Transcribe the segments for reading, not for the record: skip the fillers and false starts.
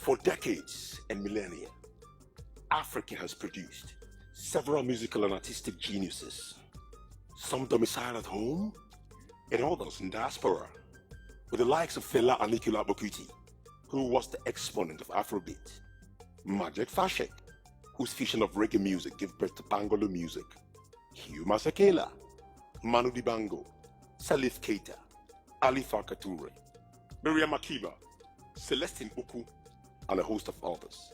For decades and millennia, Africa has produced several musical and artistic geniuses, some domiciled at home and others in diaspora, with the likes of Fela Anikulapo Kuti, who was the exponent of Afrobeat, Majid Fashek, whose fusion of reggae music gave birth to Bangolo music, Hugh Masekela, Manu Dibango, Salif Keita, Ali Farka Toure, Miriam Makeba, Celestine Uku, and a host of others.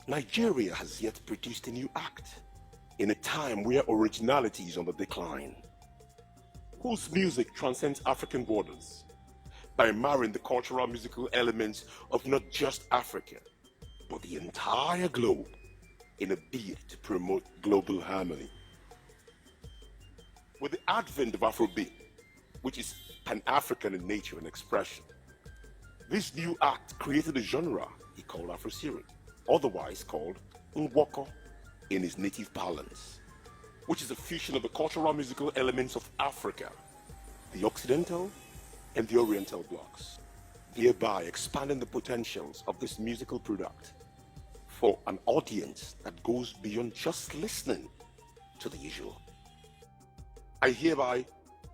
Nigeria has yet produced a new act in a time where originality is on the decline, whose music transcends African borders by marrying the cultural musical elements of not just Africa, but the entire globe in a bid to promote global harmony. With the advent of Afrobeat, which is Pan-African in nature and expression, this new act created a genre he called Afro-Syrian, otherwise called Nwoko in his native parlance, which is a fusion of the cultural musical elements of Africa, the Occidental and the Oriental blocks, thereby expanding the potentials of this musical product for an audience that goes beyond just listening to the usual. I hereby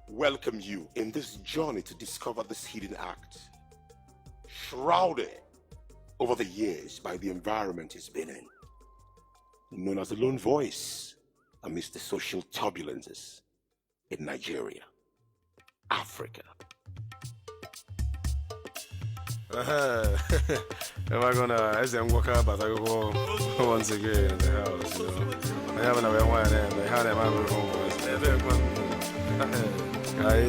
welcome you in this journey to discover this hidden act, shrouded over the years by the environment it's been in, known as a lone voice amidst the social turbulences in Nigeria, Africa. Am I gonna, as I'm walking up, I go once again in the house, you know. I haven't ever won and I had a man with home. I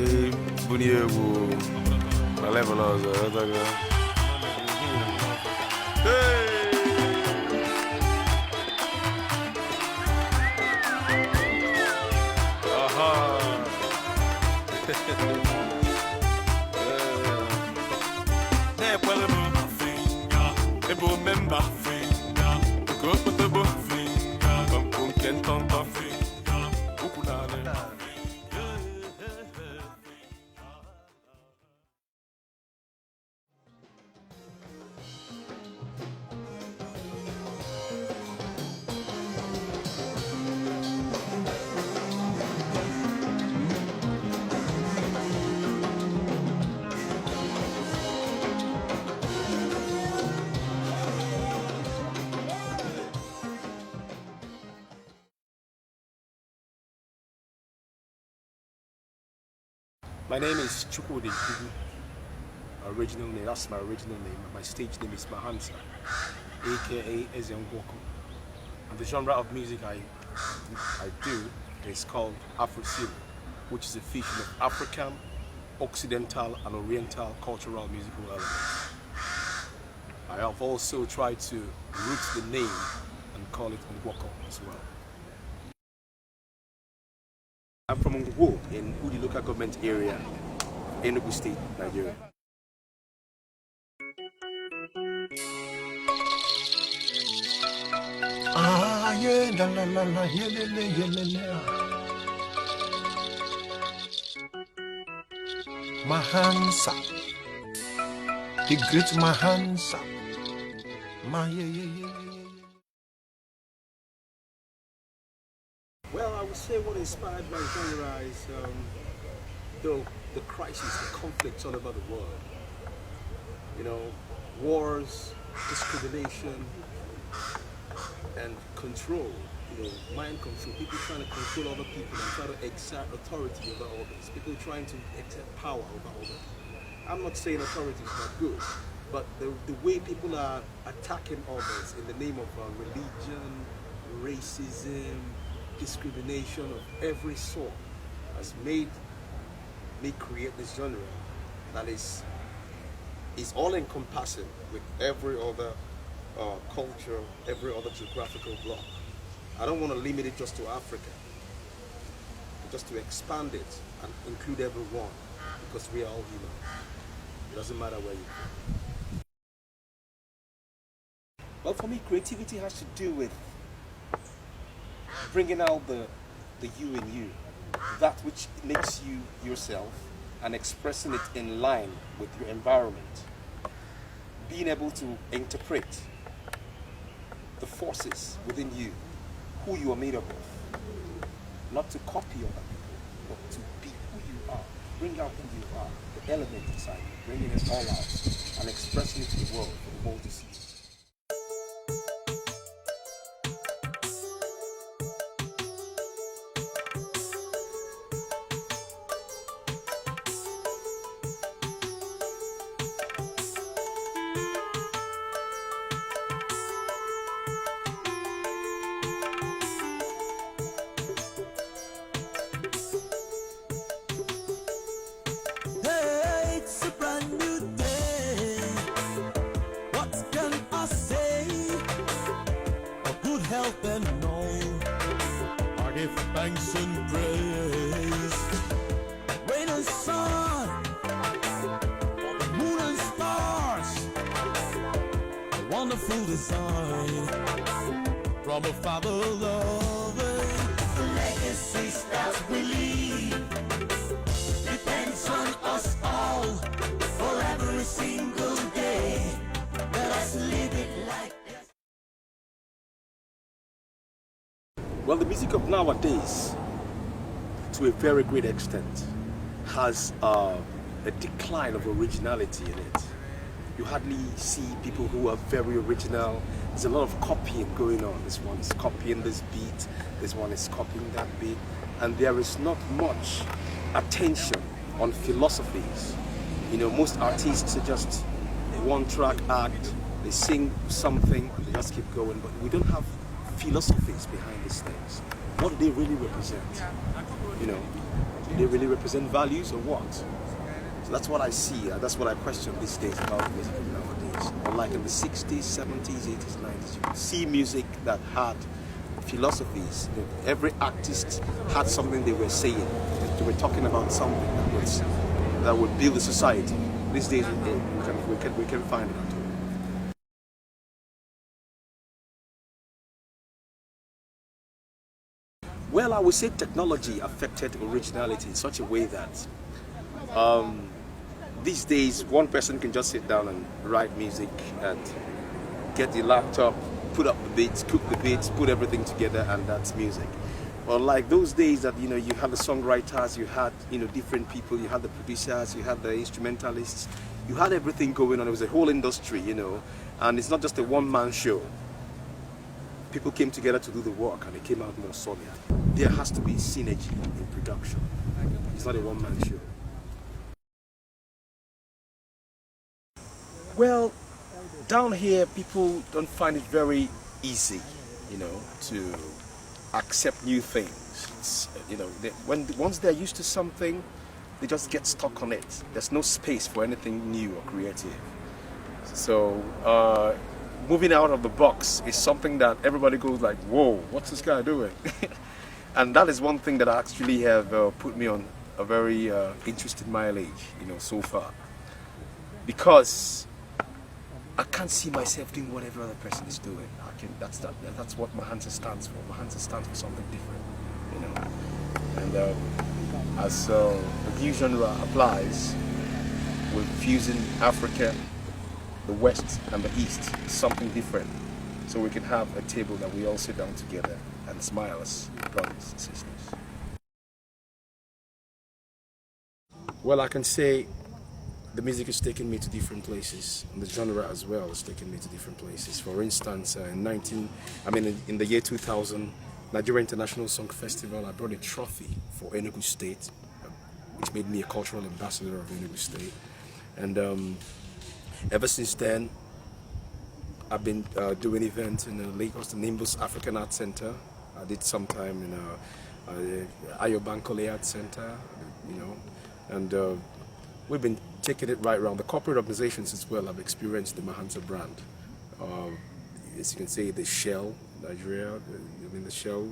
Bunyegu, my level of hey! Remember, go put the book, My name is Chukwudi Kugu. Original name, that's my original name. My stage name is Mahansa, a.k.a. And the genre of music I do is called Afro-Syrian, which is a fusion of African, Occidental and Oriental cultural musical elements. I have also tried to root the name and call it Nwoko as well. I'm from Ngwo in Udi local government area, Enugu State, Nigeria. Mahansa, the great Mahansa. Well, I would say what inspired my genre is the crisis, the conflicts all over the world. You know, wars, discrimination, and control. You know, mind control. People trying to control other people and try to exert authority over others. People trying to exert power over others. I'm not saying authority is not good, but the way people are attacking others in the name of religion, racism, discrimination of every sort has made me create this genre that is all-encompassing with every other culture, every other geographical block. I don't want to limit it just to Africa, but just to expand it and include everyone, because we are all human. It doesn't matter where you are. Well, for me, creativity has to do with bringing out the you in you, that which makes you yourself, and expressing it in line with your environment. being able to interpret the forces within you, who you are made up of, not to copy other people, but to be who you are, bring out who you are, the element inside you, bringing it all out and expressing it to the world for the world to see. Thanks and praise. Rain and sun, for the moon and stars, a wonderful design from a father loving. The legacy that we leave depends on us all for every single day. Let us live it like this. Well, the music of nowadays, to a very great extent, has a decline of originality in it. You hardly see people who are very original. There's a lot of copying going on. This one is copying this beat, this one is copying that beat, and there is not much attention on philosophies. You know, most artists are just a one-track act. They sing something and they just keep going, but we don't have philosophies behind these things. What do they really represent? You know, do they really represent values or what? So that's what I see, that's what I question these days about music nowadays. Unlike in the 60s, 70s, 80s, 90s, you could see music that had philosophies. You know, every artist had something they were saying. They were talking about something that would build a society. These days we can find it. Well, I would say technology affected originality in such a way that these days one person can just sit down and write music and get the laptop, put up the beats, cook the beats, put everything together, and that's music. Well, like those days that, you know, you had the songwriters, you had, you know, different people, you had the producers, you had the instrumentalists, you had everything going on. It was a whole industry, you know, and it's not just a one-man show. People came together to do the work and it came out more solid. There has to be synergy in production. It's not a one-man show. Well, down here people don't find it very easy, you know, to accept new things. It's, you know, once they're used to something, they just get stuck on it. There's no space for anything new or creative. So moving out of the box is something that everybody goes like, whoa, what's this guy doing? And that is one thing that actually have put me on a very interesting mileage, you know, so far. Because I can't see myself doing whatever other person is doing. That's what Mahansa'S stands for. Mahansa'S stands for something different, you know. And as the new genre applies, we're fusing Africa, the West and the East, something different. So we can have a table that we all sit down together and smile as brothers and sisters. Well, I can say the music has taken me to different places, and the genre as well has taken me to different places. For instance, in the year 2000, Nigeria International Song Festival, I brought a trophy for Enugu State, which made me a cultural ambassador of Enugu State. And ever since then, I've been doing events in Lagos, the Nimbus African Arts Center. I did some time in Ayobankole Arts Center, you know, and we've been taking it right around. The corporate organizations as well have experienced the Mahansa'S brand. As you can see, the Shell, Nigeria, the Shell.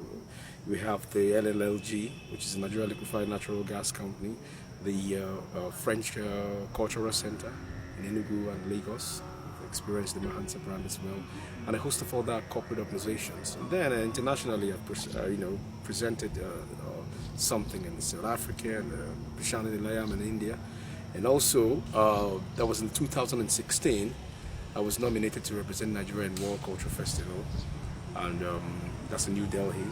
We have the LLLG, which is a Nigeria Liquefied Natural Gas Company, the French Cultural Center in Enugu and Lagos. We've experienced the Mahansa'S brand as well, and a host of other corporate organizations. And then internationally, I've presented something in South Africa and Prashant in India. And also, that was in 2016, I was nominated to represent Nigeria in World Culture Festival, and that's in New Delhi.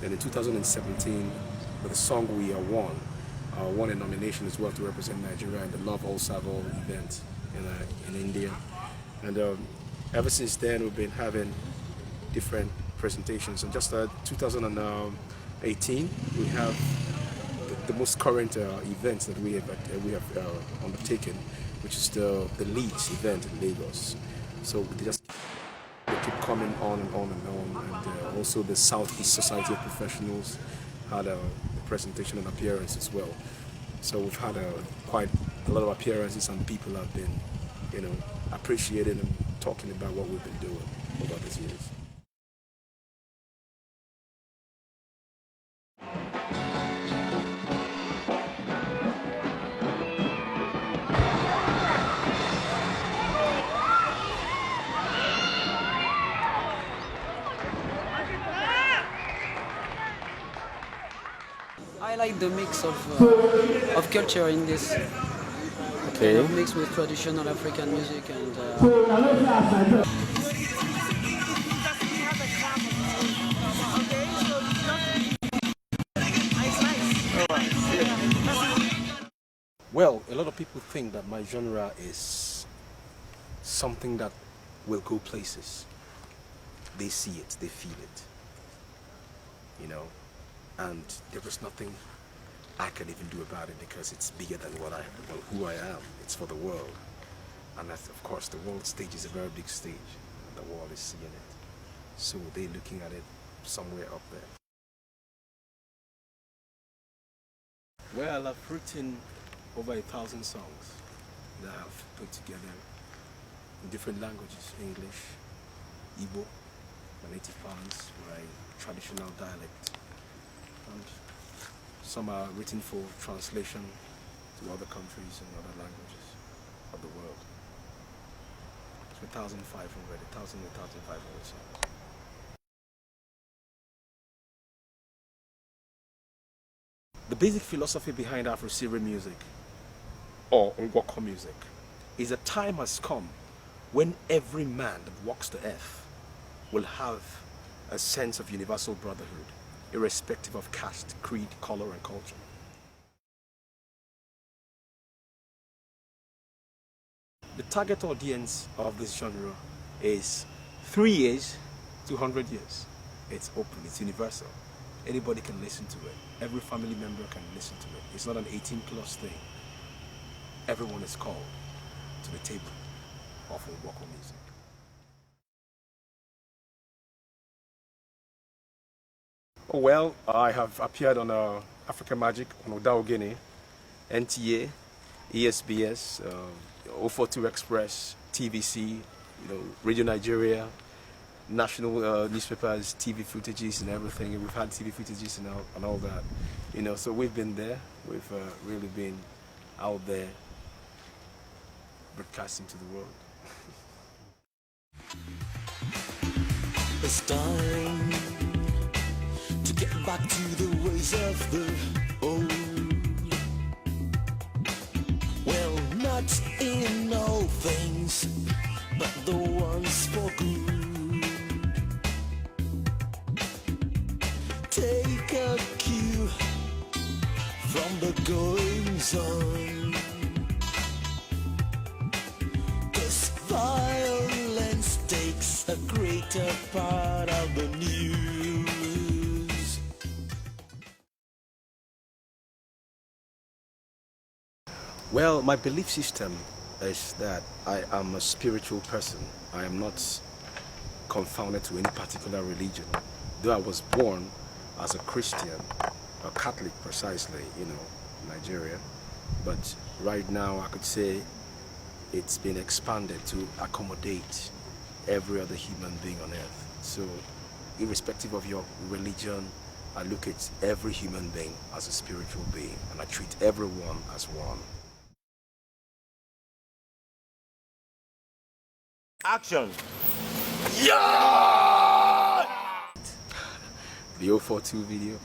Then in 2017, with the song We Are One, I won a nomination as well to represent Nigeria in the Love All Savo event in India. And ever since then, we've been having different presentations. And just 2018, we have the most current events that we have undertaken, which is the Leeds event in Lagos. So they keep coming on and on and on. And also the Southeast Society of Professionals had a presentation and appearance as well. So we've had quite a lot of appearances, and people have been, appreciating and talking about what we've been doing over these years. I like the mix of culture in this. Okay. Kind of mix with traditional African music and. Well, a lot of people think that my genre is something that will go places. They see it, they feel it, and there is nothing I can even do about it because it's bigger than who I am. It's for the world, and that's, of course, the world stage is a very big stage. The world is seeing it, so they're looking at it somewhere up there. Well, I've written over 1,000 songs that I've put together in different languages: English, Igbo, my native parlance, my traditional dialect, and some are written for translation to other countries and other languages of the world. It's 1,500 songs. The basic philosophy behind Afro-Syrian music, or Ngwako music, is a time has come when every man that walks the earth will have a sense of universal brotherhood, irrespective of caste, creed, color, and culture. The target audience of this genre is 3 years to 100 years. It's open, it's universal. Anybody can listen to it. Every family member can listen to it. It's not an 18+ thing. Everyone is called to the table of Ngwako music. Well, I have appeared on Africa Magic, on Odao Guinea, NTA, ESBS, 042 Express, TVC, Radio Nigeria, national newspapers, TV footages and everything. We've had TV footages and all that. So we've been there. We've really been out there broadcasting to the world. It's time to get back to the ways of the old. Well, not in all things, but the ones for good. Take a cue from the goings on. 'Cause violence takes a greater part of the news. Well, my belief system is that I am a spiritual person. I am not confounded to any particular religion. Though I was born as a Christian, a Catholic precisely, Nigeria. But right now I could say it's been expanded to accommodate every other human being on earth. So irrespective of your religion, I look at every human being as a spiritual being, and I treat everyone as one. Action! The 042 video,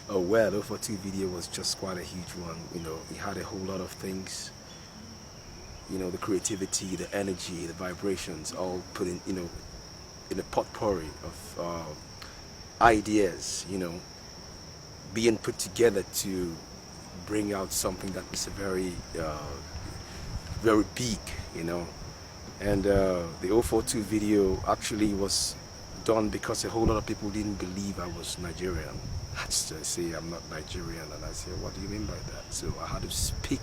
the 042 video was just quite a huge one. It had a whole lot of things, you know, the creativity, the energy, the vibrations, all put in, you know, in a potpourri of ideas, you know, being put together to bring out something that is a very, very big, you know. And the 042 video actually was done because a whole lot of people didn't believe I was Nigerian. I just say I'm not Nigerian, and I say, what do you mean by that? So I had to speak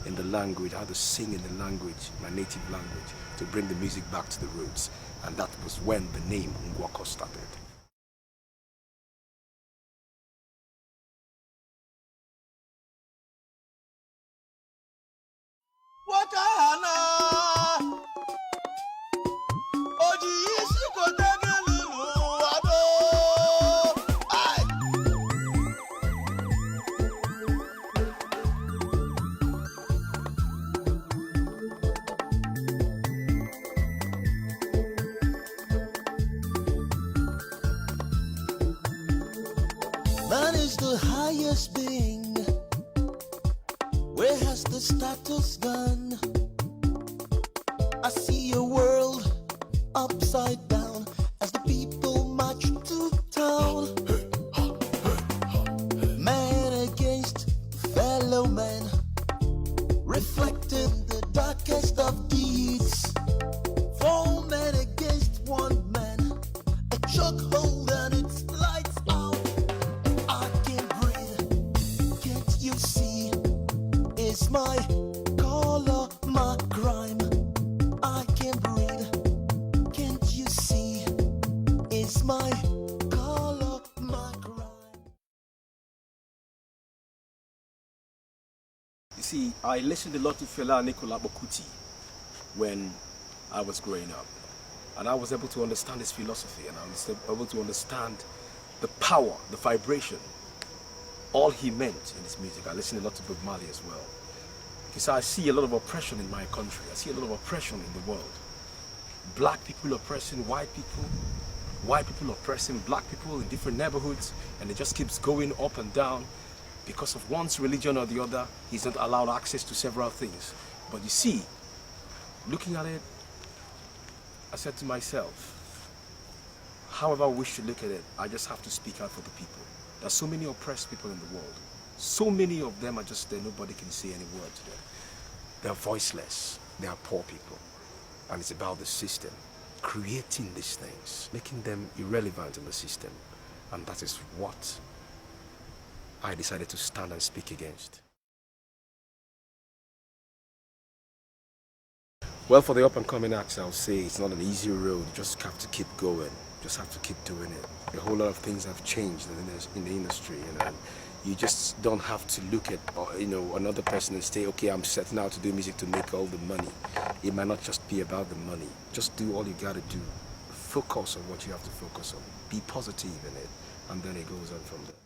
in the language, I had to sing in the language, my native language, to bring the music back to the roots. And that was when the name Ngwako started. Man is the highest being. Where has the status gone? I see a world upside down as the people march to town. Man against fellow man, reflecting the darkest of deeds. Four men against one man, a chokehold and it's lights out. I can't breathe, can't you see? It's my color, my crime. I can't breathe, can't you see? It's my color, my crime. You see, I listened a lot to Fela Nicola Bokuti when I was growing up. And I was able to understand his philosophy, and I was able to understand the power, the vibration, all he meant in his music. I listened a lot to Bob Marley as well. Because I see a lot of oppression in my country. I see a lot of oppression in the world. Black people oppressing white people oppressing black people in different neighborhoods, and it just keeps going up and down because of one's religion or the other. He's not allowed access to several things. But you see, looking at it, I said to myself, however I wish to look at it, I just have to speak out for the people. There's so many oppressed people in the world. So many of them are just there, nobody can say any word to them. They're voiceless, they are poor people. And it's about the system, creating these things, making them irrelevant in the system. And that is what I decided to stand and speak against. Well, for the up-and-coming acts, I'll say it's not an easy road. You just have to keep going. You just have to keep doing it. A whole lot of things have changed in the industry, you know, and you just don't have to look at, you know, another person and say, okay, I'm setting out to do music to make all the money. It might not just be about the money. Just do all you got to do. Focus on what you have to focus on. Be positive in it, and then it goes on from there.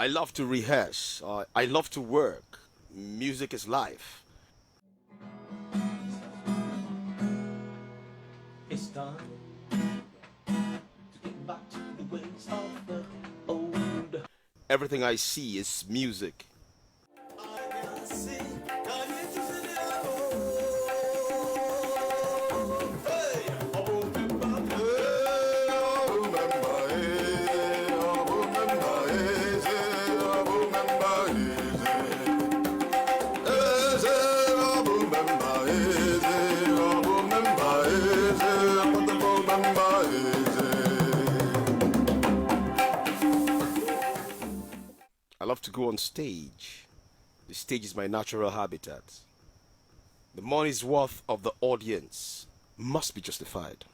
I love to rehearse. I love to work. Music is life. It's time to get back to the ways of the old. Everything I see is music. Hey. love to go on stage. The stage is my natural habitat. The money's worth of the audience must be justified.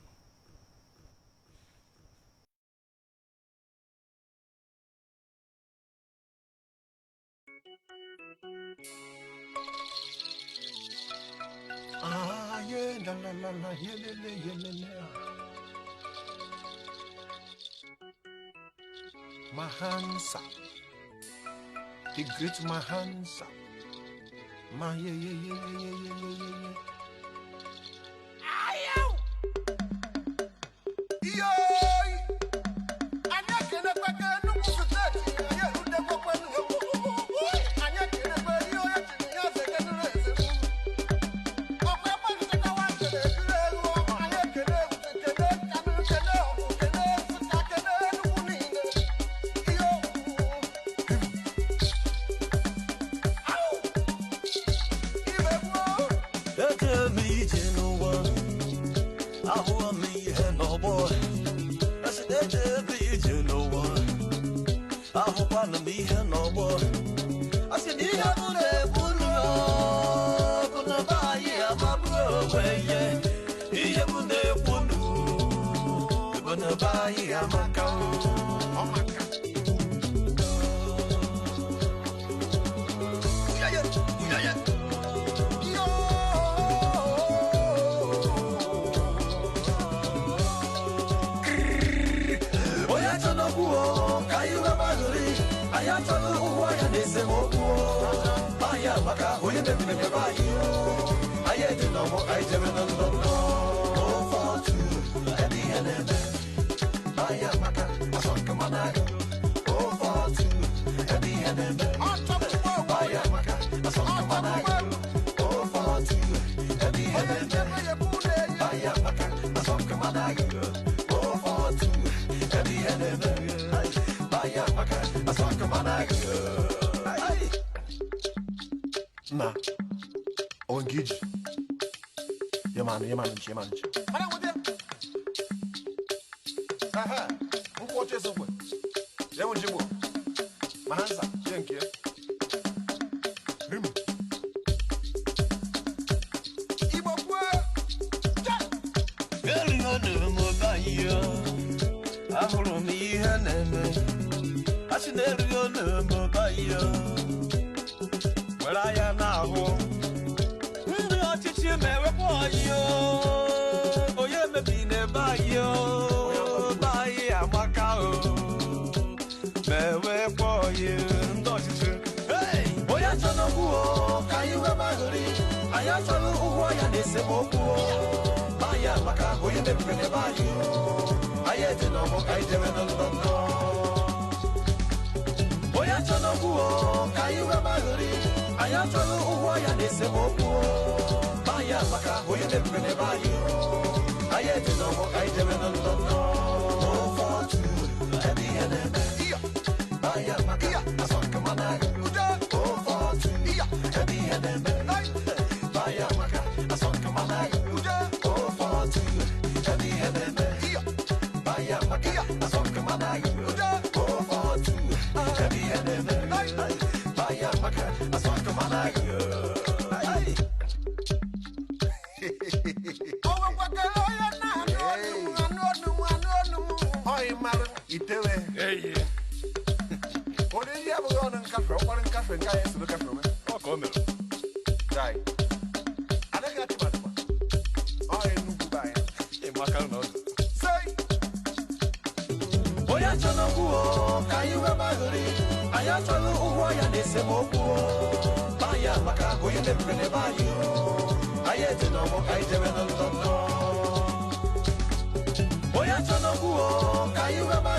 Ah, yeah, la la la la, yeah, le, yeah. Mahansa, the great Mahansa. Yeah, yeah. Na, o engage. Yeah man. Aha, watch this over. Yeah, what you want? Mahansa, thank you. Where I am now, the artist may report you. Oh, yeah, maybe never you. Buy a macao. May report you. Hey, boy, I don't know who can you remember? I am telling who I am. They say, oh, buy a macao. You never you. I had to know I didn't know. Boy, I don't know who can you remember? I am telling who I am. They say, oh, buy a macao. You never you. I had to know I didn't know. Oh, for two, heavy and buy a macao. I saw come on. Oh, for two, heavy and buy a macao. I saw come on. Oh, for two, heavy and buy a macao. I saw come on. Oh, for two, heavy and buy a macao. I saw come on. Hey, what do you have on cafe? One cafe, guys, to the cafe. Oh, come right. I don't got to buy. I ain't no buy. Hey, Macano. Say, boy, I don't know who can you remember? I am telling who I am. They say, oh, buy a macao. You never you. I had to know I didn't know. Boy, I don't know who can you remember?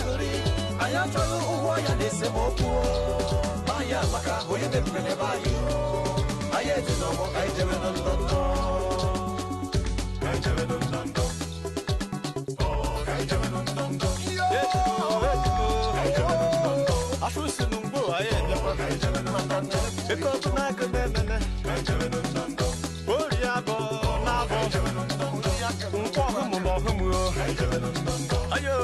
I am telling who I am. They say, oh, buy a macao. You never you. I had to know I didn't know. I didn't know. Oh, I didn't know. I should say, no, I am. Because I can remember. I didn't know. Oh, yeah, Ayo,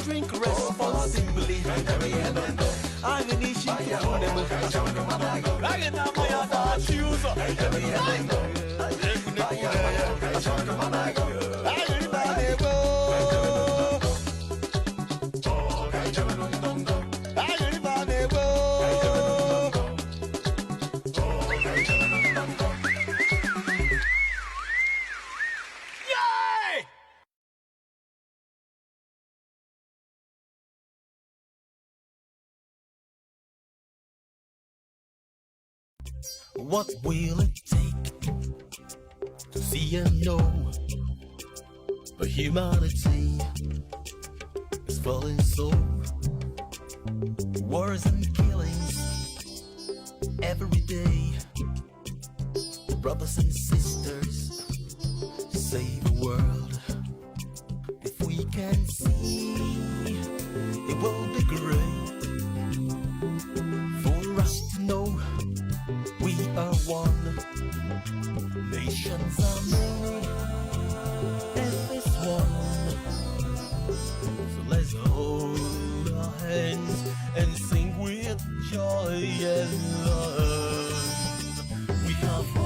Drink responsibly. I'm an issue to What will it take to see and know the humanity is falling so? Wars and killings every day. Brothers and sisters, save the world. If we can see, it will be great for us to know we are one. Nations are many, Earth is one. So let's hold our hands and sing with joy and love. We have